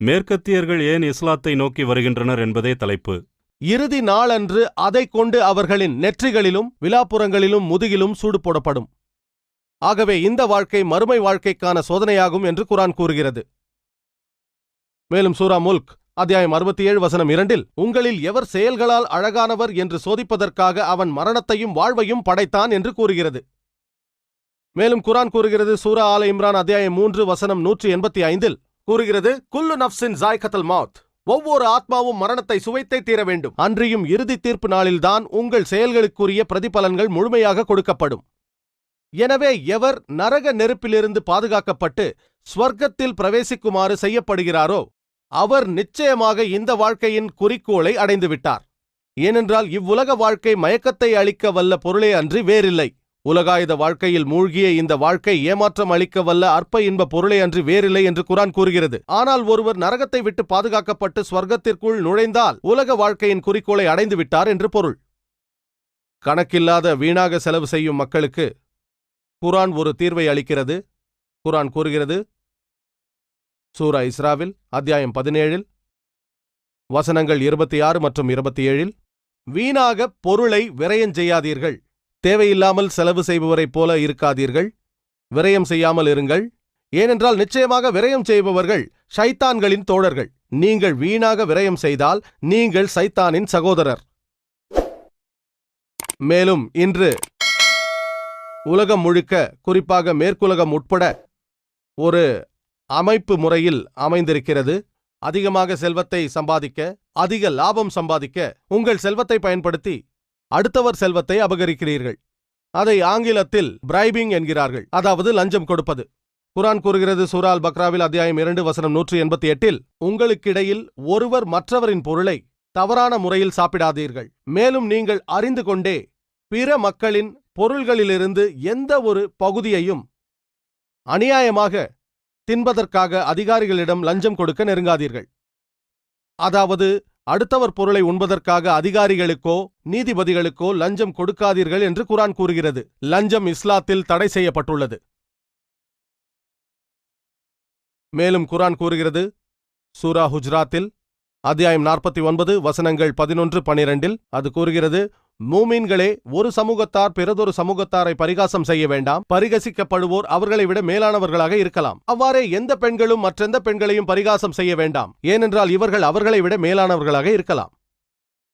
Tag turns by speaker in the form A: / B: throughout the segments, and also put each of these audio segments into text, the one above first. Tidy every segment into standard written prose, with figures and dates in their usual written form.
A: மேற்கத்தியர்கள் ஏன் இஸ்லாத்தை நோக்கி வருகின்றனர் என்பதே தலைப்பு.
B: இறுதி நாளன்று அதை கொண்டு அவர்களின் நெற்றிகளிலும் விலாப்புறங்களிலும் முதுகிலும் சூடு போடப்படும். ஆகவே இந்த வாழ்க்கை மறுமை வாழ்க்கைக்கான சோதனையாகும் என்று குர்ஆன் கூறுகிறது. மேலும் சூரா முல்க் அத்தியாயம் 67 வசனம் 2 உங்களில் எவர் செயல்களால் அழகானவர் என்று சோதிப்பதற்காக அவன் மரணத்தையும் வாழ்வையும் படைத்தான் என்று கூறுகிறது. மேலும் குர்ஆன் கூறுகிறது சூரா ஆல இம்ரான் அத்தியாயம் 3 வசனம் 185 கூறுகிறது குல்லு நஃப்ஸின் ஸாயிகத்துல் மௌத், ஒவ்வொரு ஆத்மாவும் மரணத்தை சுவைத்தே தீர வேண்டும். அன்றியும் இறுதி தீர்ப்பு நாளில்தான் உங்கள் செயல்களுக்குரிய பிரதிபலன்கள் முழுமையாக கொடுக்கப்படும். எனவே எவர் நரக நெருப்பிலிருந்து பாதுகாக்கப்பட்டு ஸ்வர்க்கத்தில் பிரவேசிக்குமாறு செய்யப்படுகிறாரோ அவர் நிச்சயமாக இந்த வாழ்க்கையின் குறிக்கோளை அடைந்துவிட்டார். ஏனென்றால் இவ்வுலக வாழ்க்கை மயக்கத்தை அளிக்க வல்ல பொருளே அன்றி வேறில்லை. உலகாயுத வாழ்க்கையில் மூழ்கிய இந்த வாழ்க்கை ஏமாற்றம் அளிக்க வல்ல அற்ப இன்ப பொருளை அன்றி வேறில்லை என்று குர்ஆன் கூறுகிறது. ஆனால் ஒருவர் நரகத்தை விட்டு பாதுகாக்கப்பட்டு ஸ்வர்க்கத்திற்குள் நுழைந்தால் உலக வாழ்க்கையின் குறிக்கோளை அடைந்து விட்டார் என்று பொருள். கணக்கில்லாத வீணாக செலவு செய்யும் மக்களுக்கு குர்ஆன் ஒரு தீர்வை அளிக்கிறது. குர்ஆன் கூறுகிறது சூரா இஸ்ராவில் அத்தியாயம் 17 வசனங்கள் 26 மற்றும் 27 வீணாக பொருளை விரயம் செய்யாதீர்கள். தேவையில்லாமல் செலவு செய்பவரைப் போல இருக்காதீர்கள். விரயம் செய்யாமல் இருங்கள். ஏனென்றால் நிச்சயமாக விரயம் செய்பவர்கள் ஷைத்தான்களின் தோழர்கள். நீங்கள் வீணாக விரயம் செய்தால் நீங்கள் சைத்தானின் சகோதரர். மேலும் இன்று உலகம் முழுக்க, குறிப்பாக மேற்குலகம் உட்பட ஒரு அமைப்பு முறையில் அமைந்திருக்கிறது. அதிகமாக செல்வத்தை சம்பாதிக்க, அதிக லாபம் சம்பாதிக்க உங்கள் செல்வத்தை பயன்படுத்தி அடுத்தவர் செல்வத்தை அபகரிக்கிறீர்கள். அதை ஆங்கிலத்தில் பிரைபிங் என்கிறார்கள், அதாவது லஞ்சம் கொடுப்பது. குர்ஆன் கூறுகிறது சூரா அல் பக்ராவில் அத்தியாயம் 2 வசனம் 188 உங்களுக்கிடையில் ஒருவர் மற்றவரின் பொருளை தவறான முறையில் சாப்பிடாதீர்கள். மேலும் நீங்கள் அறிந்து கொண்டே பிற மக்களின் பொருள்களிலிருந்து எந்த ஒரு பகுதியையும் அநியாயமாக தின்பதற்காக அதிகாரிகளிடம் லஞ்சம் கொடுக்க நெருங்காதீர்கள். அதாவது அடுத்தவர் பொருளை உண்பதற்காக அதிகாரிகளுக்கோ நீதிபதிகளுக்கோ லஞ்சம் கொடுக்காதீர்கள் என்று குர்ஆன் கூறுகிறது. லஞ்சம் இஸ்லாத்தில் தடை செய்யப்பட்டுள்ளது. மேலும் குர்ஆன் கூறுகிறது சூரா ஹுஜ்ராத்தில் அத்தியாயம் 49 வசனங்கள் 11-12 அது கூறுகிறது மூமீன்களே, ஒரு சமூகத்தார் பிறதொரு சமூகத்தாரை பரிகாசம் செய்ய வேண்டாம். பரிகசிக்கப்படுவோர் அவர்களை விட மேலானவர்களாக இருக்கலாம். அவ்வாறே எந்த பெண்களும் மற்றெந்த பெண்களையும் பரிகாசம் செய்ய வேண்டாம். ஏனென்றால் இவர்கள் அவர்களை விட மேலானவர்களாக இருக்கலாம்.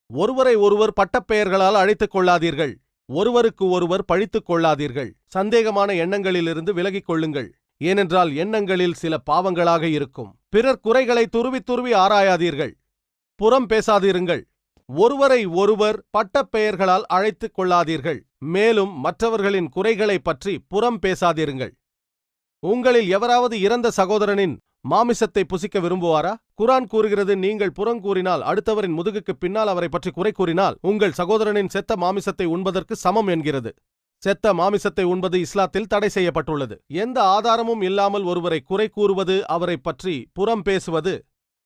B: ஒருவரை ஒருவர் பட்டப்பெயர்களால் அழைத்துக் கொள்ளாதீர்கள். ஒருவருக்கு ஒருவர் பழித்துக் கொள்ளாதீர்கள். சந்தேகமான எண்ணங்களிலிருந்து விலகிக் கொள்ளுங்கள். ஏனென்றால் எண்ணங்களில் சில பாவங்களாக இருக்கும். பிறர் குறைகளை துருவி துருவி ஆராயாதீர்கள். புறம் பேசாதீருங்கள். ஒருவரை ஒருவர் பட்டப்பெயர்களால் அழைத்துக் கொள்ளாதீர்கள். மேலும் மற்றவர்களின் குறைகளை பற்றி புறம் பேசாதீருங்கள். உங்களில் எவராவது இறந்த சகோதரனின் மாமிசத்தை புசிக்க விரும்புவாரா? குர்ஆன் கூறுகிறது நீங்கள் புறங்கூறினால், அடுத்தவரின் முதுகுக்கு பின்னால் அவரை பற்றி குறை கூறினால் உங்கள் சகோதரனின் செத்த மாமிசத்தை உண்பதற்கு சமம் என்கிறது. செத்த மாமிசத்தை உண்பது இஸ்லாத்தில் தடை செய்யப்பட்டுள்ளது. எந்த ஆதாரமும் இல்லாமல் ஒருவரை குறை கூறுவது, அவரை பற்றி புறம் பேசுவது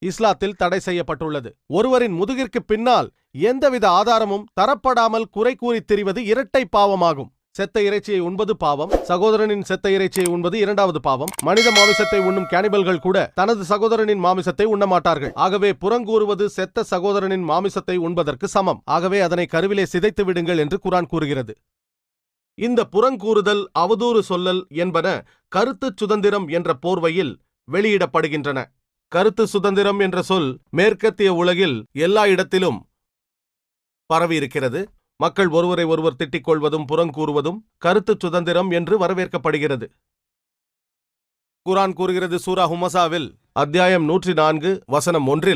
B: இஸ்லாத்தில் தடை செய்யப்பட்டுள்ளது. ஒருவரின் முதுகிற்கு பின்னால் எந்தவித ஆதாரமும் தரப்படாமல் குறை கூறி திரிவது இரட்டை பாவமாகும். செத்த இறைச்சியை உண்பது பாவம். சகோதரனின் செத்த இறைச்சியை உண்பது இரண்டாவது பாவம். மனித மாமிசத்தை உண்ணும் கேனிபல்கள் கூட தனது சகோதரனின் மாமிசத்தை உண்ணமாட்டார்கள். ஆகவே புறங்கூறுவது செத்த சகோதரனின் மாமிசத்தை உண்பதற்கு சமம். ஆகவே அதனை கருவிலே சிதைத்து விடுங்கள் என்று குர்ஆன் கூறுகிறது. இந்த புறங்கூறுதல், அவதூறு சொல்லல் என்பன கருத்து சுதந்திரம் என்ற போர்வையில் வெளியிடப்படுகின்றன. கருத்து சுதந்திரம் என்ற சொல் மேற்கத்திய உலகில் எல்லா இடத்திலும் பரவியிருக்கிறது. மக்கள் ஒருவரை ஒருவர் திட்டிக் கொள்வதும் புறங்கூறுவதும் கருத்து சுதந்திரம் என்று வரவேற்கப்படுகிறது. குர்ஆன் கூறுகிறது சூரா ஹுமசாவில் அத்தியாயம் 104 வசனம் 1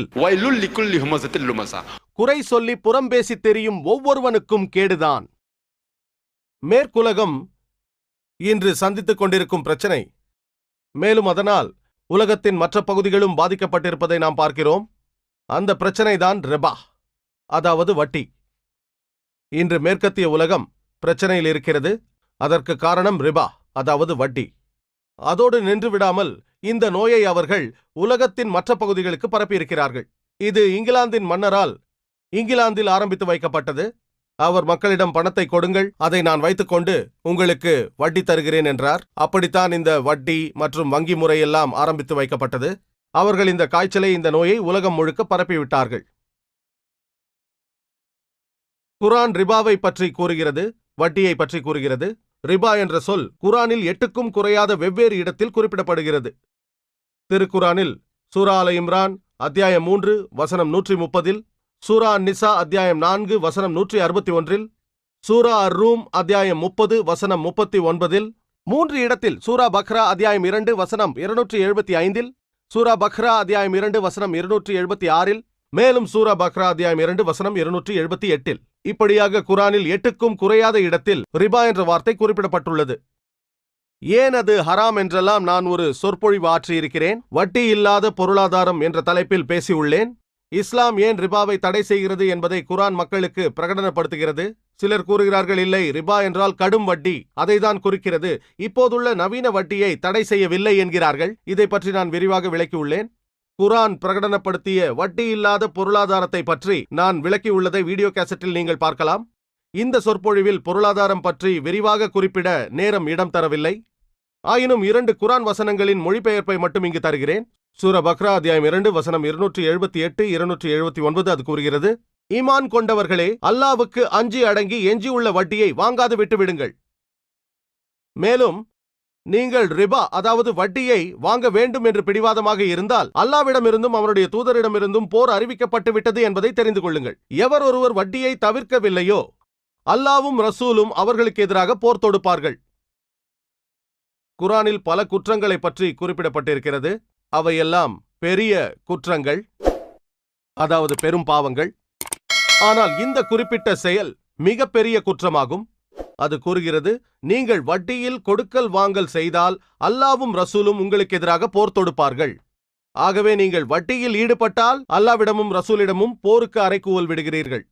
B: குறை சொல்லி புறம் பேசி தெரியும் ஒவ்வொருவனுக்கும் கேடுதான். மேற்குலகம் இன்று சந்தித்துக் கொண்டிருக்கும் பிரச்சனை, மேலும் அதனால் உலகத்தின் மற்ற பகுதிகளும் பாதிக்கப்பட்டிருப்பதை நாம் பார்க்கிறோம். அந்த பிரச்சனைதான் ரிபா, அதாவது வட்டி. இன்று மேற்கத்திய உலகம் பிரச்சனையில் இருக்கிறது. அதற்கு காரணம் ரிபா, அதாவது வட்டி. அதோடு நின்று விடாமல் இந்த நோயை அவர்கள் உலகத்தின் மற்ற பகுதிகளுக்கு பரப்பியிருக்கிறார்கள். இது இங்கிலாந்தின் மன்னரால் இங்கிலாந்தில் ஆரம்பித்து வைக்கப்பட்டது. அவர் மக்களிடம் பணத்தை கொடுங்கள், அதை நான் வைத்துக்கொண்டு உங்களுக்கு வட்டி தருகிறேன் என்றார். அப்படித்தான் இந்த வட்டி மற்றும் வங்கி முறையெல்லாம் ஆரம்பித்து வைக்கப்பட்டது. அவர்கள் இந்த காய்ச்சலை, இந்த நோயை உலகம் முழுக்க பரப்பிவிட்டார்கள். குர்ஆன் ரிபாவை பற்றி கூறுகிறது, வட்டியை பற்றி கூறுகிறது. ரிபா என்ற சொல் குர்ஆனில் 8க்கும் குறையாத வெவ்வேறு இடத்தில் குறிப்பிடப்படுகிறது. திருக்குர்ஆனில் சூரா ஆல இம்ரான் அத்தியாயம் 3 வசனம் 130, சூரா நிசா அத்தியாயம் 4 வசனம் 161, சூரா அர்-ரூம் அத்தியாயம் 30 வசனம் 39, 3 இடத்தில் சூரா பக்ரா அத்தியாயம் 2 வசனம் 275, சூரா பக்ரா அத்தியாயம் 2 வசனம் 276, மேலும் சூரா பக்ரா அத்தியாயம் 2 வசனம் 278. இப்படியாக குர்ஆனில் 8க்கும் குறையாத இடத்தில் ரிபா என்ற வார்த்தை குறிப்பிடப்பட்டுள்ளது. ஏன் அது ஹராம் என்றெல்லாம் நான் ஒரு சொற்பொழிவு ஆற்றியிருக்கிறேன். வட்டி இல்லாத பொருளாதாரம் என்ற தலைப்பில் பேசியுள்ளேன். இஸ்லாம் ஏன் ரிபாவை தடை செய்கிறது என்பதை குர்ஆன் மக்களுக்கு பிரகடனப்படுத்துகிறது. சிலர் கூறுகிறார்கள், இல்லை, ரிபா என்றால் கடும் வட்டி, அதைதான் குறிக்கிறது, இப்போதுள்ள நவீன வட்டியை தடை செய்யவில்லை என்கிறார்கள். இதை பற்றி நான் விரிவாக விளக்கியுள்ளேன். குர்ஆன் பிரகடனப்படுத்திய வட்டி இல்லாத பொருளாதாரத்தை பற்றி நான் விளக்கியுள்ளதை வீடியோ கேசட்டில் நீங்கள் பார்க்கலாம். இந்த சொற்பொழிவில் பொருளாதாரம் பற்றி விரிவாக குறிப்பிட நேரம் இடம் தரவில்லை. ஆயினும் 2 குர்ஆன் வசனங்களின் மொழிபெயர்ப்பை மட்டும் இங்கு தருகிறேன். சூரா பக்ரா அத்தியாயம் 2 வசனம் 278, 279 அது கூறுகிறது, ஈமான் கொண்டவர்களே, அல்லாஹ்வுக்கு அஞ்சி அடங்கி எஞ்சியுள்ள வட்டியை வாங்காது விட்டு விடுங்கள். மேலும் நீங்கள் ரிபா அதாவது வட்டியை வாங்க வேண்டும் என்று பிடிவாதமாக இருந்தால் அல்லாஹ்விடமிருந்தும் அவருடைய தூதரிடமிருந்தும் போர் அறிவிக்கப்பட்டு விட்டது என்பதை தெரிந்து கொள்ளுங்கள். எவர் ஒருவர் வட்டியை தவிர்க்கவில்லையோ அல்லாஹ்வும் ரசூலும் அவர்களுக்கு எதிராக போர் தொடுப்பார்கள். குர்ஆனில் பல குற்றங்களை பற்றி குறிப்பிடப்பட்டிருக்கிறது. அவையெல்லாம் பெரிய குற்றங்கள், அதாவது பெரும் பாவங்கள். ஆனால் இந்த குறிப்பிட்ட செயல் மிக பெரிய குற்றமாகும். அது கூறுகிறது, நீங்கள் வட்டியில் கொடுக்கல் வாங்கல் செய்தால் அல்லாஹ்வும் ரசூலும் உங்களுக்கு எதிராக போர் தொடுப்பார்கள். ஆகவே நீங்கள் வட்டியில் ஈடுபட்டால் அல்லாஹ்விடமும் ரசூலிடமும் போருக்கு அறைகூவல் விடுகிறீர்கள்.